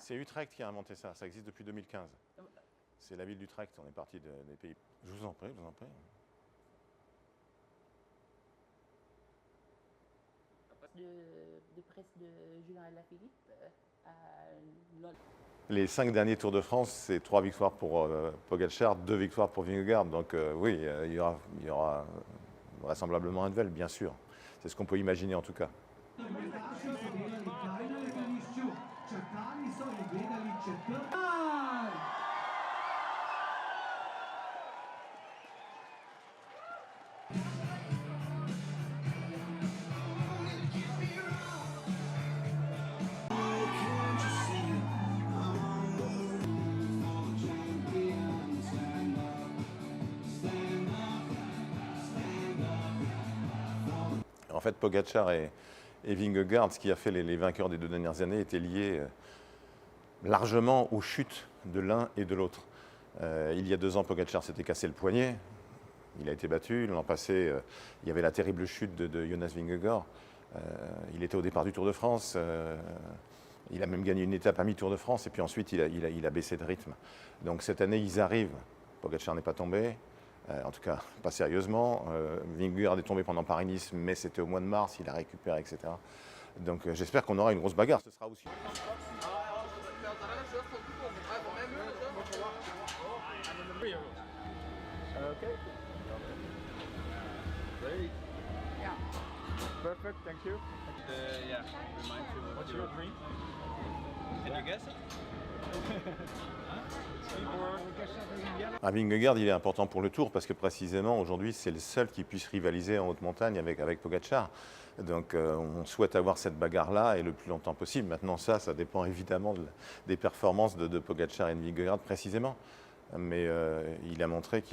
C'est Utrecht qui a inventé ça, ça existe depuis 2015. C'est la ville d'Utrecht, on est parti des pays. Je vous en prie, je vous en prie. De presse de Julien Alaphilippe à Londres. Les 5 derniers Tours de France, c'est 3 victoires pour Pogačar, 2 victoires pour Vingegaard. Donc oui, il y aura vraisemblablement un duel, bien sûr. C'est ce qu'on peut imaginer en tout cas. En fait, Pogačar et Vingegaard, ce qui a fait les vainqueurs des 2 dernières années, était lié largement aux chutes de l'un et de l'autre. Il y a 2 ans, Pogačar s'était cassé le poignet. Il a été battu. L'an passé, il y avait la terrible chute de Jonas Vingegaard. Il était au départ du Tour de France. Il a même gagné une étape à mi-Tour de France. Et puis ensuite, il a baissé de rythme. Donc cette année, ils arrivent. Pogačar n'est pas tombé. En tout cas, pas sérieusement. Vingegaard est tombé pendant Paris-Nice, mais c'était au mois de mars, il a récupéré, etc. Donc j'espère qu'on aura une grosse bagarre. Ce sera aussi. Perfect, thank you. Yeah, reminds you of What's your dream? Can you guess it? Vingegaard, il est important pour le Tour parce que précisément aujourd'hui, c'est le seul qui puisse rivaliser en haute montagne avec Pogačar. Donc on souhaite avoir cette bagarre-là et le plus longtemps possible. Maintenant ça dépend évidemment des performances de Pogačar et de Vingegaard précisément. Mais il a montré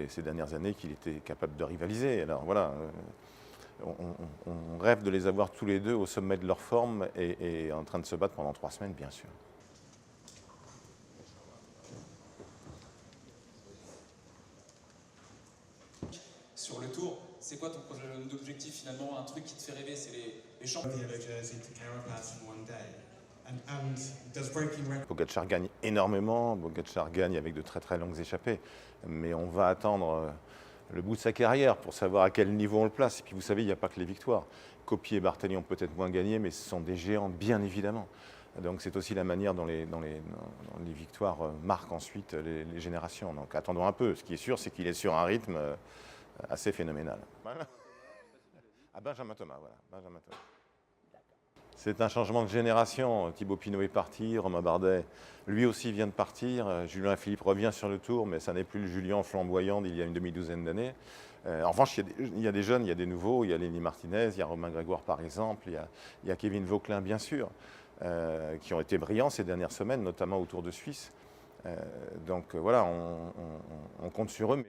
ces dernières années qu'il était capable de rivaliser. Alors voilà, on rêve de les avoir tous les deux au sommet de leur forme et en train de se battre pendant 3 semaines, bien sûr. Sur le Tour, c'est quoi ton projet d'objectif finalement? Un truc qui te fait rêver, c'est les champions. Pogačar gagne énormément, Pogačar gagne avec de très très longues échappées, mais on va attendre le bout de sa carrière pour savoir à quel niveau on le place. Et puis vous savez, il n'y a pas que les victoires. Coppi et Bartali ont peut-être moins gagné, mais ce sont des géants, bien évidemment. Donc c'est aussi la manière dont les victoires marquent ensuite les générations. Donc attendons un peu. Ce qui est sûr, c'est qu'il est sur un rythme assez phénoménal. Voilà. À Benjamin Thomas, voilà. Benjamin Thomas. C'est un changement de génération. Thibaut Pinot est parti, Romain Bardet, lui aussi vient de partir. Julien Philippe revient sur le Tour, mais ça n'est plus le Julien flamboyant d'il y a une demi-douzaine d'années. En revanche, il y a des jeunes, il y a des nouveaux. Il y a Lenny Martinez, il y a Romain Grégoire par exemple, il y a Kevin Vauquelin bien sûr, qui ont été brillants ces dernières semaines, notamment au Tour de Suisse. Donc voilà, on compte sur eux.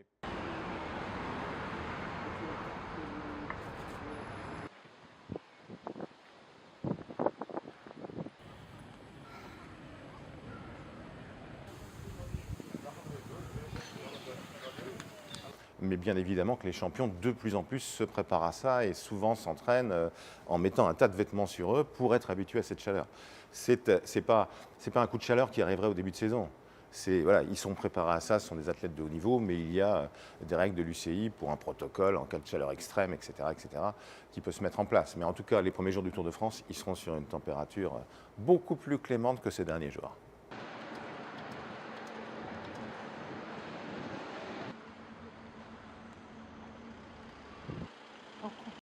Mais bien évidemment que les champions, de plus en plus, se préparent à ça et souvent s'entraînent en mettant un tas de vêtements sur eux pour être habitués à cette chaleur. C'est pas un coup de chaleur qui arriverait au début de saison. Voilà, ils sont préparés à ça, ce sont des athlètes de haut niveau, mais il y a des règles de l'UCI pour un protocole en cas de chaleur extrême, etc., qui peut se mettre en place. Mais en tout cas, les premiers jours du Tour de France, ils seront sur une température beaucoup plus clémente que ces derniers jours.